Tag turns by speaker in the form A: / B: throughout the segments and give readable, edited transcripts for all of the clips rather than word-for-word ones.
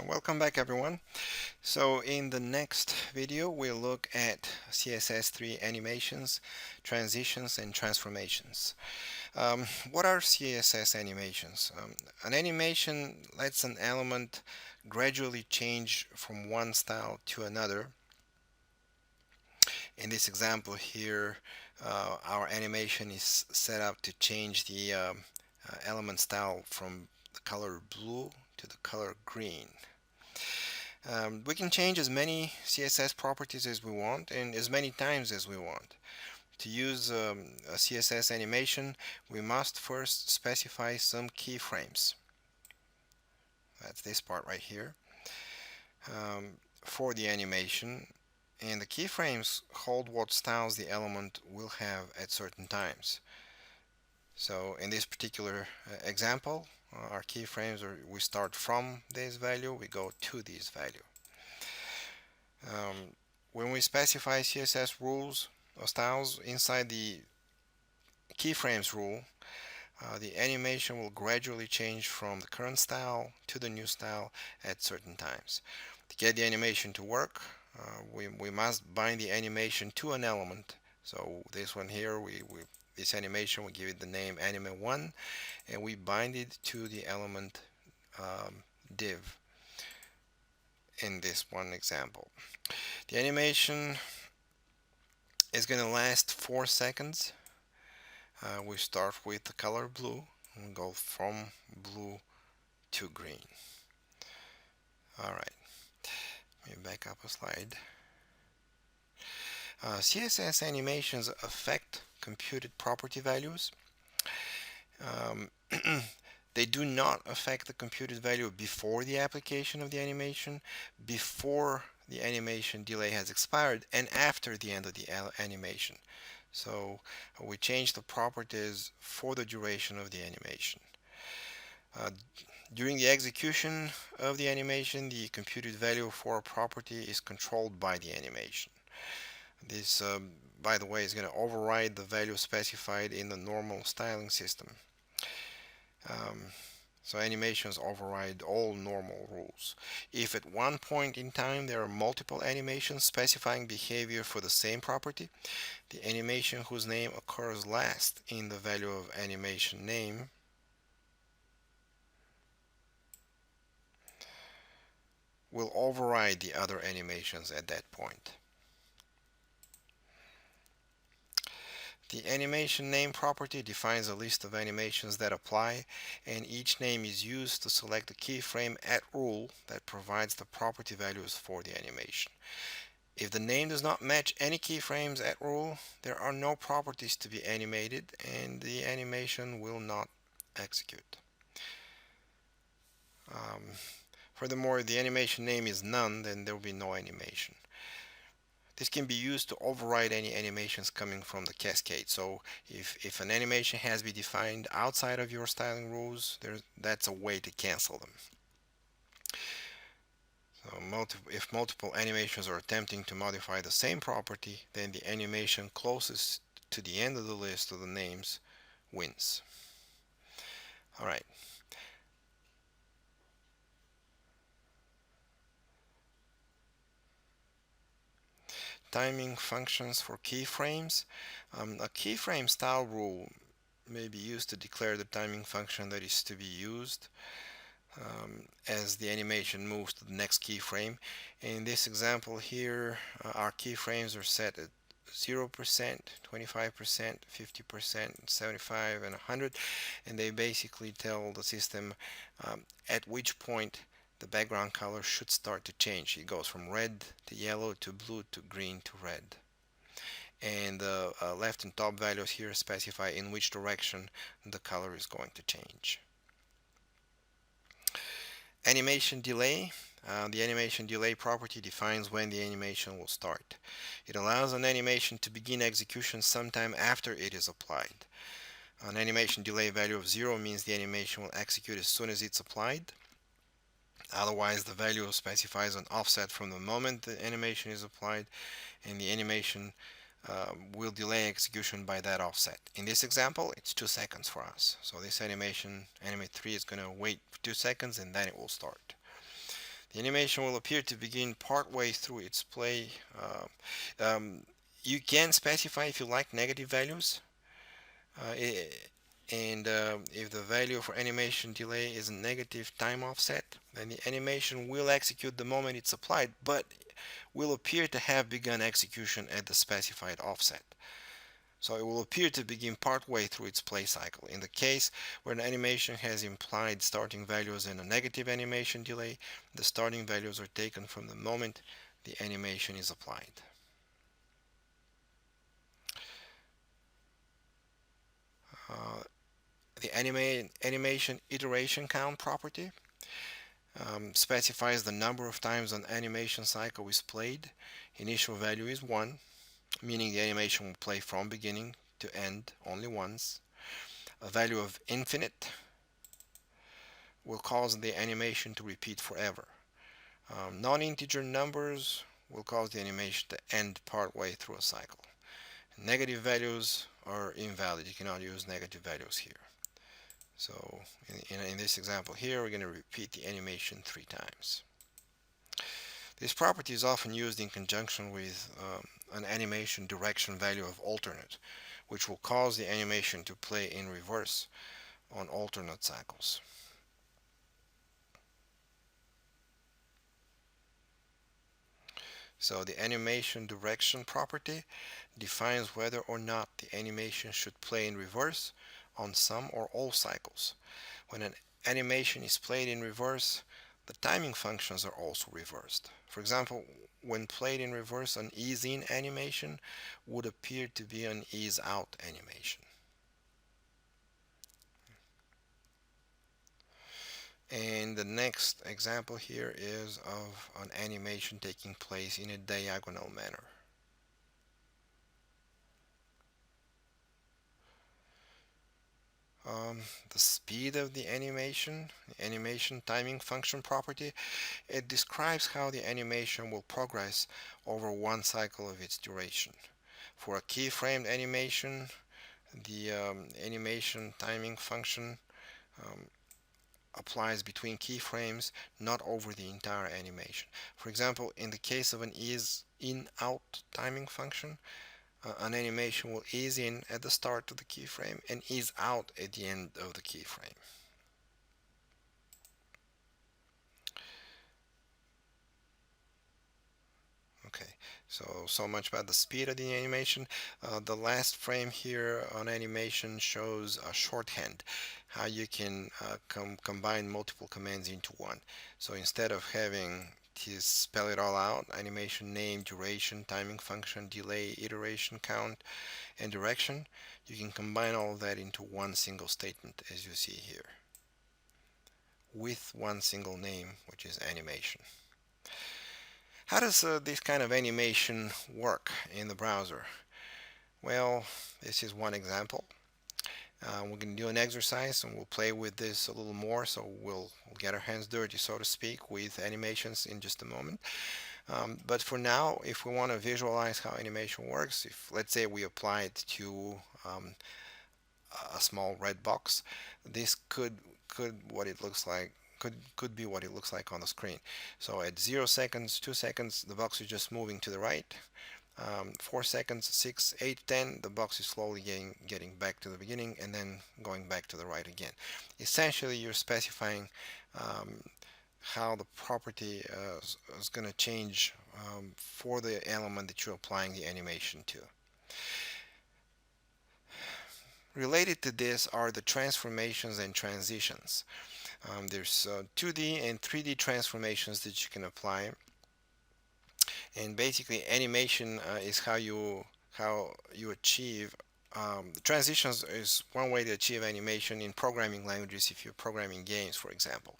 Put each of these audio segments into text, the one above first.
A: Welcome back everyone. So in the next video we'll look at CSS3 animations, transitions and transformations. What are CSS animations? An animation lets an element gradually change from one style to another. In this example here, our animation is set up to change the element style from the color blue to the color green. We can change as many CSS properties as we want and as many times as we want. To use a CSS animation, we must first specify some keyframes. That's this part right here for the animation. And the keyframes hold what styles the element will have at certain times. So in this particular example, our keyframes are we start from this value, we go to this value. When we specify CSS rules or styles inside the keyframes rule, the animation will gradually change from the current style to the new style at certain times. To get the animation to work, we must bind the animation to an element. So this one here, this animation, we give it the name anime1 and we bind it to the element div in this one example. The animation is going to last 4 seconds. We start with the color blue and go from blue to green. Alright, let me back up a slide. CSS animations affect computed property values. They do not affect the computed value before the application of the animation, before the animation delay has expired, and after the end of the animation. So we change the properties for the duration of the animation. During the execution of the animation, the computed value for a property is controlled by the animation. This, by the way, is going to override the value specified in the normal styling system. So animations override all normal rules. If at one point in time there are multiple animations specifying behavior for the same property, the animation whose name occurs last in the value of animation name will override the other animations at that point. The animation name property defines a list of animations that apply, and each name is used to select the keyframe at rule that provides the property values for the animation. If the name does not match any keyframes at rule, there are no properties to be animated and the animation will not execute. Furthermore, if the animation name is none, then there will be no animation. This can be used to override any animations coming from the cascade. So if an animation has been defined outside of your styling rules, that's a way to cancel them. So if multiple animations are attempting to modify the same property, then the animation closest to the end of the list of the names wins. Alright. Timing functions for keyframes. A keyframe style rule may be used to declare the timing function that is to be used as the animation moves to the next keyframe. In this example here, our keyframes are set at 0%, 25%, 50%, 75 and 100, and they basically tell the system at which point the background color should start to change. It goes from red to yellow to blue to green to red. And the left and top values here specify in which direction the color is going to change. Animation delay. The animation delay property defines when the animation will start. It allows an animation to begin execution sometime after it is applied. An animation delay value of 0 means the animation will execute as soon as it's applied. Otherwise, the value specifies an offset from the moment the animation is applied, and the animation will delay execution by that offset. In this example, it's 2 seconds for us. So this animation, animate 3, is going to wait for 2 seconds and then it will start. The animation will appear to begin partway through its play. Um, you can specify, if you like, negative values. Uh, i- and if the value for animation delay is a negative time offset, then the animation will execute the moment it's applied, but will appear to have begun execution at the specified offset. So it will appear to begin partway through its play cycle. In the case where an animation has implied starting values and a negative animation delay, the starting values are taken from the moment the animation is applied. Uh, the animation iteration count property specifies the number of times an animation cycle is played. Initial value is 1, meaning the animation will play from beginning to end only once. A value of infinite will cause the animation to repeat forever. Non-integer numbers will cause the animation to end partway through a cycle. Negative values are invalid. You cannot use negative values here. So in this example here, we're going to repeat the animation 3 times. This property is often used in conjunction with an animation direction value of alternate, which will cause the animation to play in reverse on alternate cycles. So the animation direction property defines whether or not the animation should play in reverse on some or all cycles. When an animation is played in reverse, the timing functions are also reversed. For example, when played in reverse, an ease in animation would appear to be an ease out animation. And the next example here is of an animation taking place in a diagonal manner. The speed of the animation timing function property, it describes how the animation will progress over one cycle of its duration. For a keyframed animation, the animation timing function um, applies between keyframes, not over the entire animation. For example, in the case of an ease in out timing function, an animation will ease in at the start of the keyframe and ease out at the end of the keyframe. Okay, so much about the speed of the animation. The last frame here on animation shows a shorthand, how you can combine multiple commands into one. So instead of having to spell it all out, animation name, duration, timing function, delay, iteration count, and direction, you can combine all of that into one single statement, as you see here, with one single name, which is animation. How does this kind of animation work in the browser? Well, this is one example. We're going to do an exercise and we'll play with this a little more, so we'll get our hands dirty, so to speak, with animations in just a moment. But for now, if we want to visualize how animation works, if let's say we apply it to a small red box, this could what it looks like could be what it looks like on the screen. So at 0 seconds, 2 seconds, the box is just moving to the right. 4 seconds, 6, 8, 10, the box is slowly getting back to the beginning and then going back to the right again. Essentially, you're specifying how the property is going to change for the element that you're applying the animation to. Related to this are the transformations and transitions. There's 2D and 3D transformations that you can apply, and basically animation is how you achieve transitions is one way to achieve animation in programming languages. If you're programming games, for example,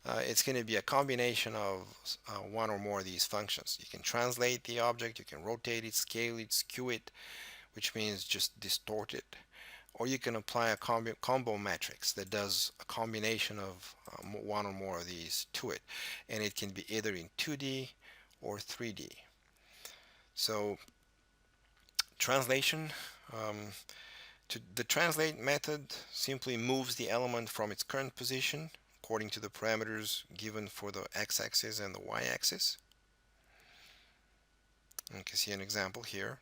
A: it's going to be a combination of one or more of these functions. You can translate the object, you can rotate it, scale it, skew it, which means just distort it, or you can apply a combo matrix that does a combination of one or more of these to it, and it can be either in 2D or 3D. So translation, the translate method simply moves the element from its current position according to the parameters given for the x-axis and the y-axis. You can see an example here.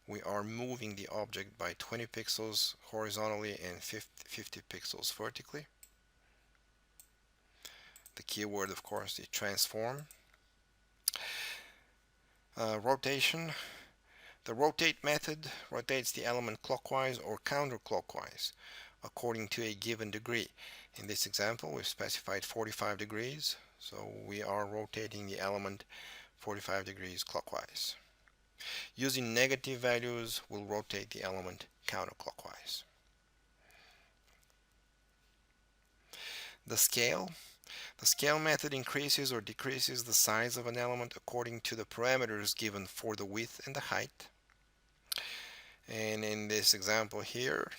A: We are moving the object by 20 pixels horizontally and 50 pixels vertically. The keyword, of course, is transform. Rotation. The rotate method rotates the element clockwise or counterclockwise according to a given degree. In this example, we've specified 45 degrees, so we are rotating the element 45 degrees clockwise. Using negative values, we'll rotate the element counterclockwise. The scale. The scale method increases or decreases the size of an element according to the parameters given for the width and the height. And in this example here,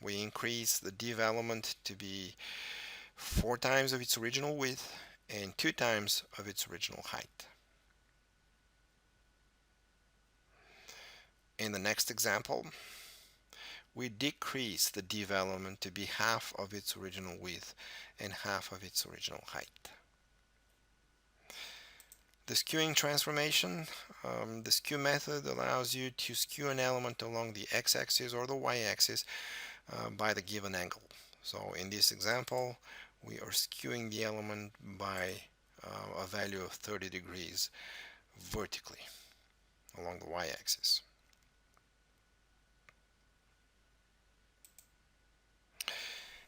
A: we increase the div element to be 4 times of its original width and 2 times of its original height. In the next example, we decrease the div element to be half of its original width and half of its original height. The skewing transformation. The skew method allows you to skew an element along the x-axis or the y-axis by the given angle. So in this example, we are skewing the element by a value of 30 degrees vertically along the y-axis.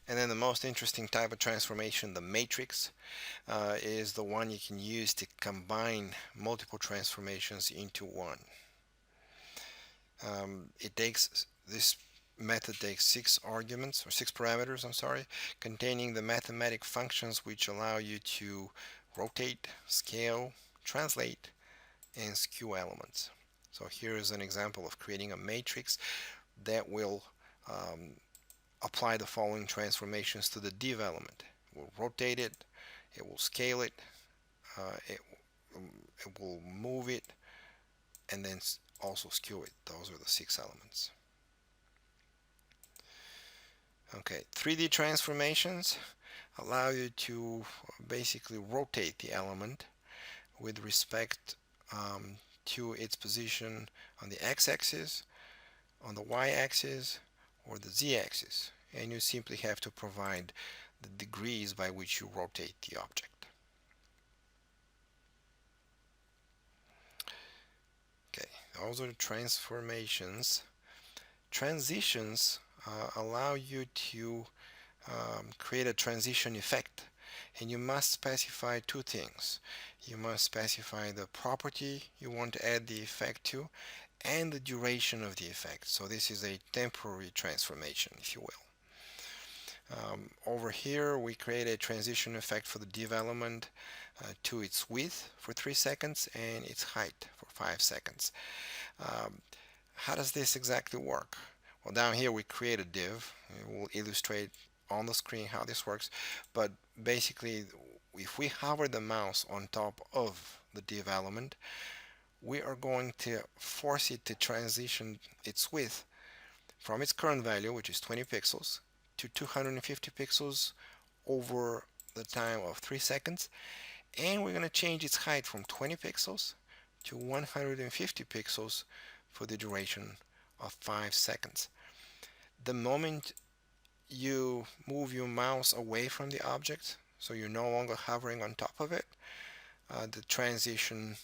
A: And then the most interesting type of transformation, the matrix, is the one you can use to combine multiple transformations into one. This method takes 6 arguments, or 6 parameters, containing the mathematic functions which allow you to rotate, scale, translate, and skew elements. So here is an example of creating a matrix that will apply the following transformations to the div element. It will rotate it, it will scale it, it will move it, and then also skew it. Those are the 6 elements. Okay, 3D transformations allow you to basically rotate the element with respect to its position on the x-axis, on the y-axis, or the z-axis, and you simply have to provide the degrees by which you rotate the object. Okay, those are the transformations. Transitions allow you to create a transition effect, and you must specify 2 things. You must specify the property you want to add the effect to and the duration of the effect. So this is a temporary transformation, if you will. Over here we create a transition effect for the div element to its width for 3 seconds and its height for 5 seconds. How does this exactly work? Well, down here we create a div. We'll illustrate on the screen how this works, but basically if we hover the mouse on top of the div element, we are going to force it to transition its width from its current value, which is 20 pixels, to 250 pixels over the time of 3 seconds, and we're going to change its height from 20 pixels to 150 pixels for the duration of 5 seconds. The moment you move your mouse away from the object, so you're no longer hovering on top of it, the transition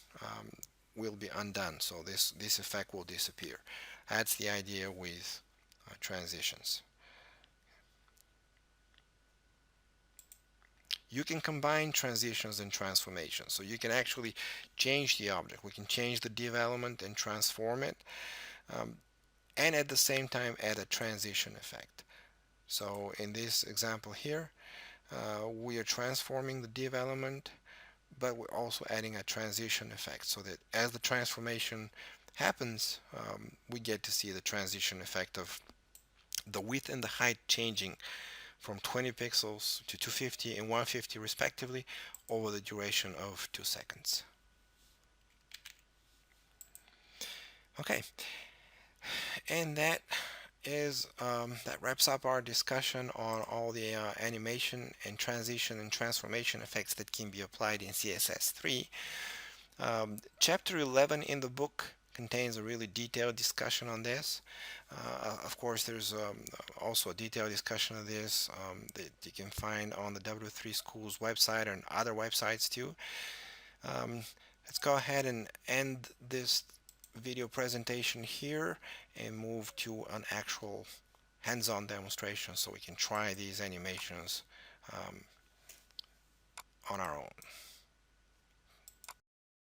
A: will be undone, so this effect will disappear. That's the idea with transitions. You can combine transitions and transformations, so you can actually change the object. We can change the div element and transform it, and at the same time add a transition effect. So in this example here, we are transforming the div element, but we're also adding a transition effect, so that as the transformation happens, we get to see the transition effect of the width and the height changing from 20 pixels to 250 and 150 respectively over the duration of 2 seconds. Okay, and that that wraps up our discussion on all the animation and transition and transformation effects that can be applied in CSS3. Chapter 11 in the book contains a really detailed discussion on this. Of course, there's also a detailed discussion of this that you can find on the W3 School's website and other websites too. Um, let's go ahead and end this video presentation here and move to an actual hands-on demonstration so we can try these animations um, on our own.